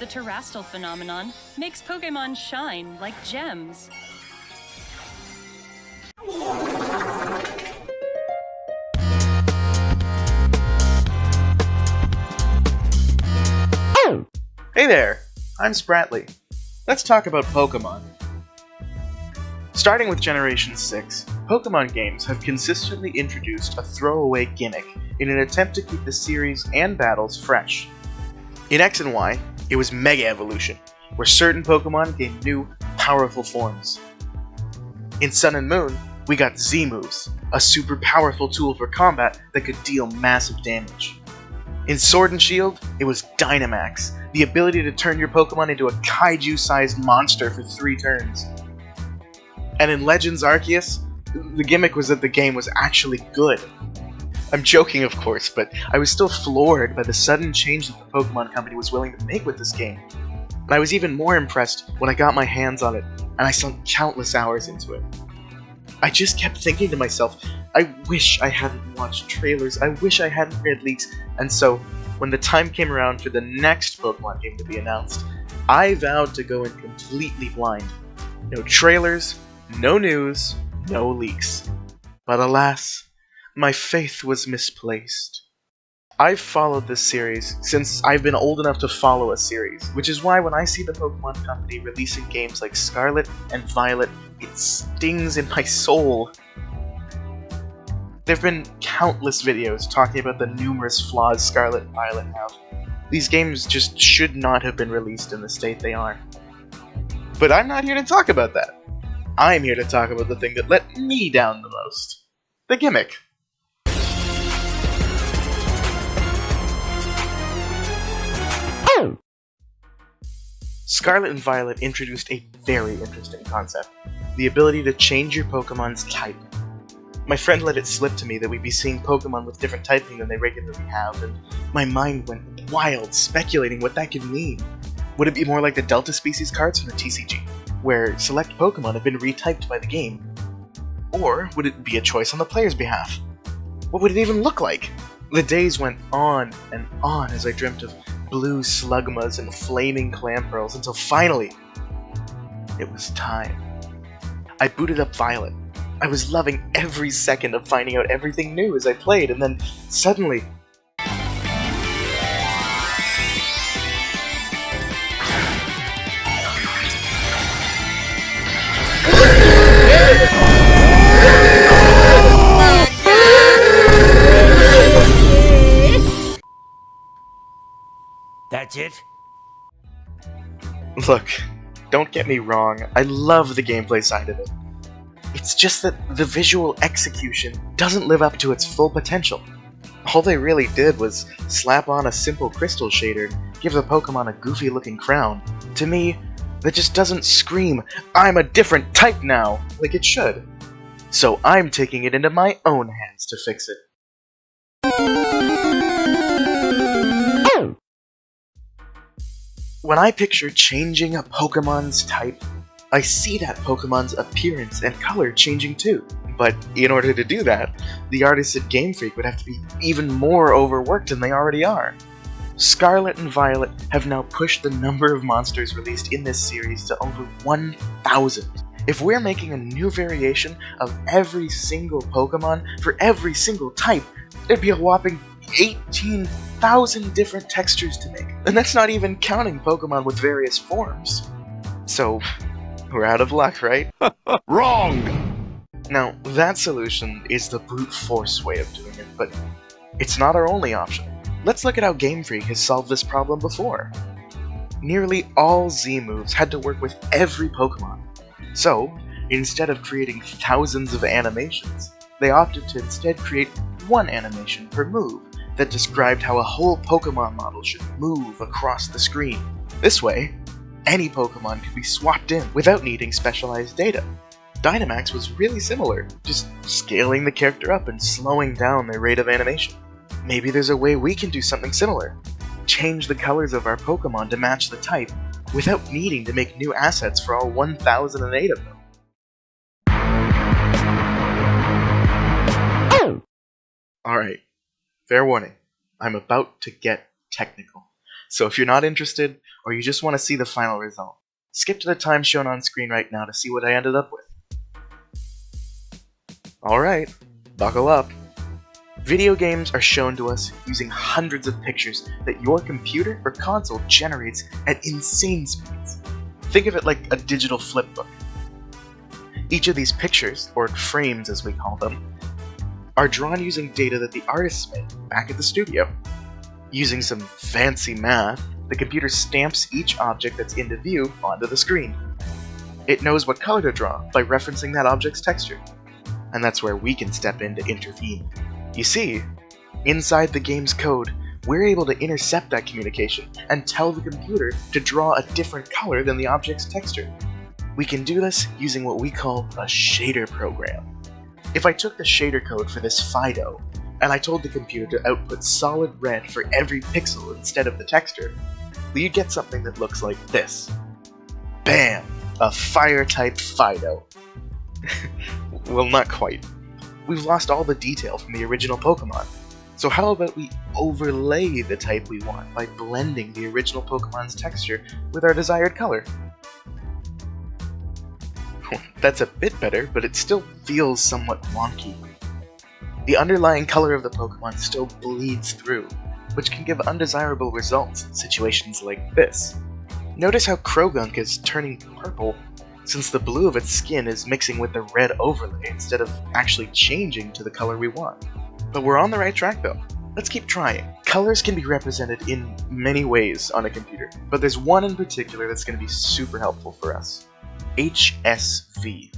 The terastal phenomenon makes Pokemon shine like gems. Hey there, I'm Spratley. Let's talk about Pokemon. Starting with Generation 6, Pokemon games have consistently introduced a throwaway gimmick in an attempt to keep the series and battles fresh. In X and Y, it was Mega Evolution, where certain Pokemon gained new, powerful forms. In Sun and Moon, we got Z-Moves, a super powerful tool for combat that could deal massive damage. In Sword and Shield, it was Dynamax, the ability to turn your Pokemon into a kaiju-sized monster for 3 turns. And in Legends Arceus, the gimmick was that the game was actually good. I'm joking, of course, but I was still floored by the sudden change that the Pokemon Company was willing to make with this game. And I was even more impressed when I got my hands on it, and I sunk countless hours into it. I just kept thinking to myself, I wish I hadn't watched trailers, I wish I hadn't read leaks, and so, when the time came around for the next Pokemon game to be announced, I vowed to go in completely blind. No trailers, no news, no leaks. But alas, my faith was misplaced. I've followed this series since I've been old enough to follow a series, which is why when I see the Pokemon Company releasing games like Scarlet and Violet, it stings in my soul. There have been countless videos talking about the numerous flaws Scarlet and Violet have. These games just should not have been released in the state they are. But I'm not here to talk about that. I'm here to talk about the thing that let me down the most. The gimmick. Scarlet and Violet introduced a very interesting concept. The ability to change your Pokemon's type. My friend let it slip to me that we'd be seeing Pokemon with different typing than they regularly have, and my mind went wild speculating what that could mean. Would it be more like the Delta Species cards from the TCG, where select Pokemon have been retyped by the game? Or would it be a choice on the player's behalf? What would it even look like? The days went on and on as I dreamt of blue Slugmas and flaming Clamperls until finally, it was time. I booted up Violet. I was loving every second of finding out everything new as I played, and then suddenly... That's it? Look, don't get me wrong, I love the gameplay side of it. It's just that the visual execution doesn't live up to its full potential. All they really did was slap on a simple crystal shader and give the Pokemon a goofy looking crown. To me, that just doesn't scream, I'm a different type now, like it should. So I'm taking it into my own hands to fix it. When I picture changing a Pokemon's type, I see that Pokemon's appearance and color changing too. But in order to do that, the artists at Game Freak would have to be even more overworked than they already are. Scarlet and Violet have now pushed the number of monsters released in this series to over 1,000. If we're making a new variation of every single Pokemon for every single type, there'd be a whopping 18,000 different textures to make. And that's not even counting Pokemon with various forms. So, we're out of luck, right? Wrong! Now, that solution is the brute force way of doing it, but it's not our only option. Let's look at how Game Freak has solved this problem before. Nearly all Z-moves had to work with every Pokemon. So, instead of creating thousands of animations, they opted to instead create one animation per move that described how a whole Pokemon model should move across the screen. This way, any Pokemon could be swapped in without needing specialized data. Dynamax was really similar, just scaling the character up and slowing down their rate of animation. Maybe there's a way we can do something similar. Change the colors of our Pokemon to match the type, without needing to make new assets for all 1,008 of them. Alright, fair warning, I'm about to get technical. So if you're not interested, or you just want to see the final result, skip to the time shown on screen right now to see what I ended up with. Alright, buckle up. Video games are shown to us using hundreds of pictures that your computer or console generates at insane speeds. Think of it like a digital flipbook. Each of these pictures, or frames as we call them, are drawn using data that the artists made back at the studio. Using some fancy math, the computer stamps each object that's in the view onto the screen. It knows what color to draw by referencing that object's texture. And that's where we can step in to intervene. You see, inside the game's code, we're able to intercept that communication and tell the computer to draw a different color than the object's texture. We can do this using what we call a shader program. If I took the shader code for this Fido, and I told the computer to output solid red for every pixel instead of the texture, you'd get something that looks like this. Bam! A fire-type Fido. Well, not quite. We've lost all the detail from the original Pokemon. So how about we overlay the type we want by blending the original Pokemon's texture with our desired color? That's a bit better, but it still feels somewhat wonky. The underlying color of the Pokemon still bleeds through, which can give undesirable results in situations like this. Notice how Krogunk is turning purple, since the blue of its skin is mixing with the red overlay instead of actually changing to the color we want. But we're on the right track though. Let's keep trying. Colors can be represented in many ways on a computer, but there's one in particular that's going to be super helpful for us. HSV.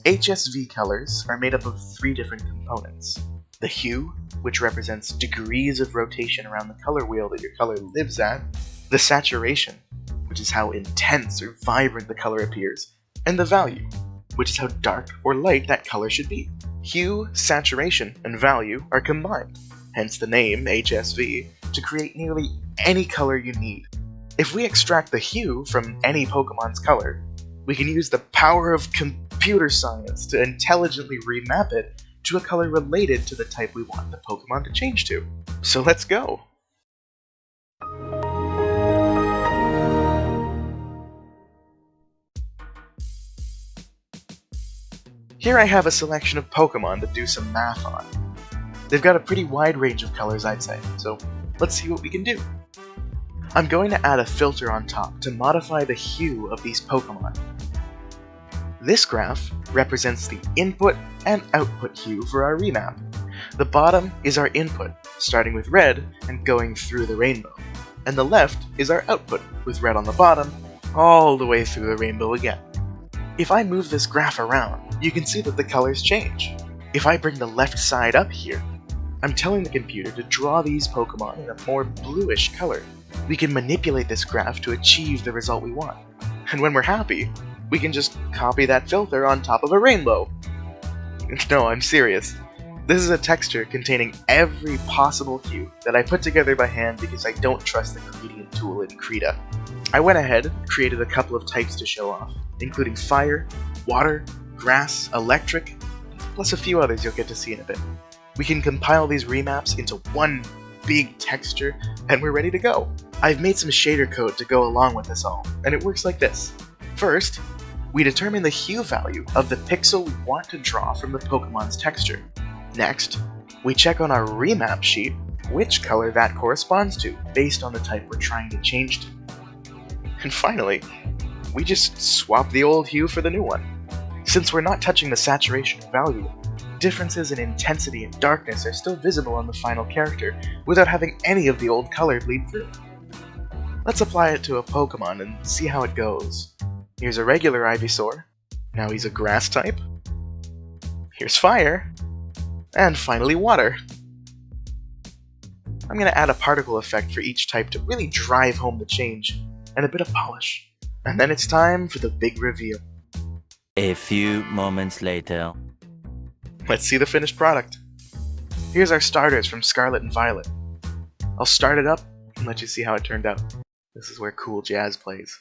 HSV colors are made up of 3 different components. The hue, which represents degrees of rotation around the color wheel that your color lives at. The saturation, which is how intense or vibrant the color appears, and the value, which is how dark or light that color should be. Hue, saturation, and value are combined, hence the name HSV, to create nearly any color you need. If we extract the hue from any Pokemon's color, we can use the power of computer science to intelligently remap it to a color related to the type we want the Pokemon to change to. So let's go! Here I have a selection of Pokemon to do some math on. They've got a pretty wide range of colors, I'd say, so let's see what we can do. I'm going to add a filter on top to modify the hue of these Pokemon. This graph represents the input and output hue for our remap. The bottom is our input, starting with red and going through the rainbow. And the left is our output, with red on the bottom, all the way through the rainbow again. If I move this graph around, you can see that the colors change. If I bring the left side up here, I'm telling the computer to draw these Pokemon in a more bluish color. We can manipulate this graph to achieve the result we want. And when we're happy, we can just copy that filter on top of a rainbow. No, I'm serious. This is a texture containing every possible hue that I put together by hand because I don't trust the gradient tool in Krita. I went ahead and created a couple of types to show off, including fire, water, grass, electric, plus a few others you'll get to see in a bit. We can compile these remaps into one big texture, and we're ready to go. I've made some shader code to go along with this all, and it works like this. First, we determine the hue value of the pixel we want to draw from the Pokemon's texture. Next, we check on our remap sheet which color that corresponds to, based on the type we're trying to change to. And finally, we just swap the old hue for the new one. Since we're not touching the saturation or value, differences in intensity and darkness are still visible on the final character without having any of the old color bleed through. Let's apply it to a Pokemon and see how it goes. Here's a regular Ivysaur. Now he's a grass type. Here's fire. And finally water. I'm going to add a particle effect for each type to really drive home the change, and a bit of polish. And then it's time for the big reveal. A few moments later. Let's see the finished product. Here's our starters from Scarlet and Violet. I'll start it up and let you see how it turned out. This is where cool jazz plays.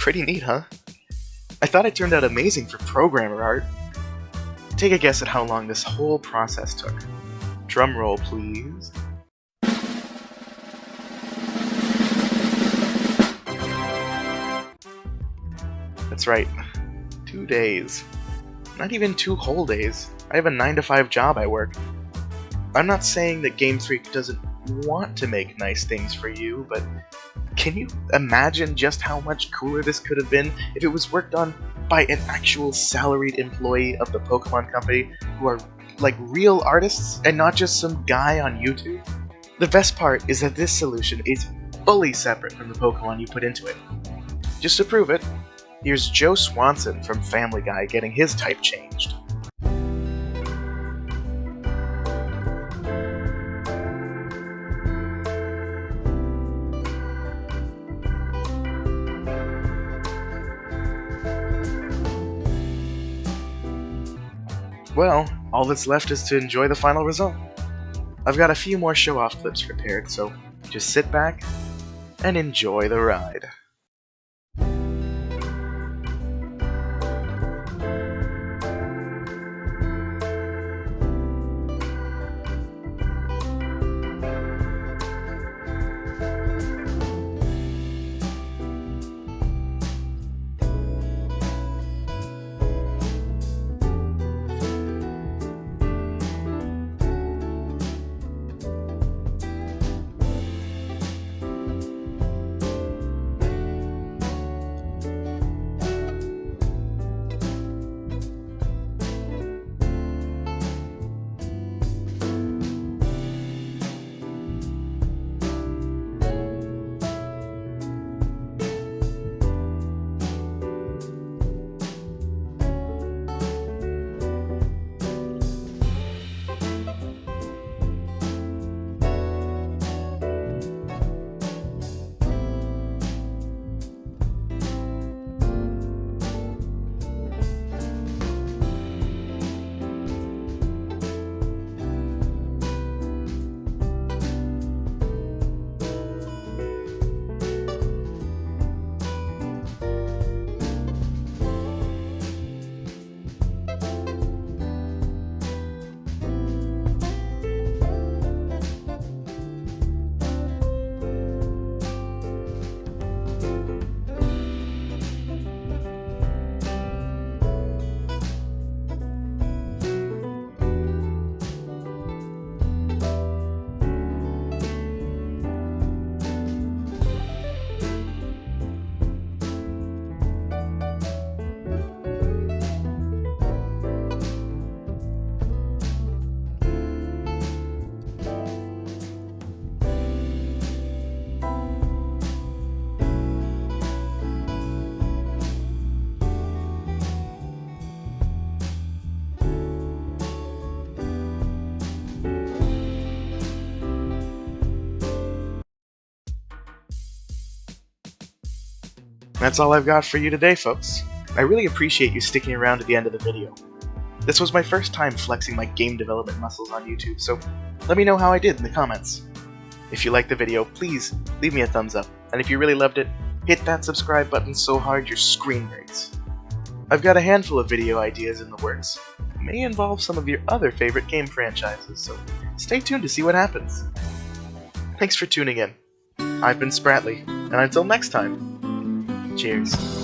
Pretty neat, huh? I thought it turned out amazing for programmer art. Take a guess at how long this whole process took. Drum roll, please. That's right. 2 days. Not even 2 whole days. I have a 9-to-5 job I work. I'm not saying that Game Freak doesn't want to make nice things for you, but can you imagine just how much cooler this could have been if it was worked on by an actual salaried employee of the Pokemon Company who are like real artists and not just some guy on YouTube? The best part is that this solution is fully separate from the Pokemon you put into it. Just to prove it, here's Joe Swanson from Family Guy getting his type changed. Well, all that's left is to enjoy the final result. I've got a few more show-off clips prepared, so just sit back and enjoy the ride. That's all I've got for you today, folks. I really appreciate you sticking around to the end of the video. This was my first time flexing my game development muscles on YouTube, so let me know how I did in the comments. If you liked the video, please leave me a thumbs up, and if you really loved it, hit that subscribe button so hard your screen breaks. I've got a handful of video ideas in the works. It may involve some of your other favorite game franchises, so stay tuned to see what happens. Thanks for tuning in. I've been Spratly, and until next time, cheers.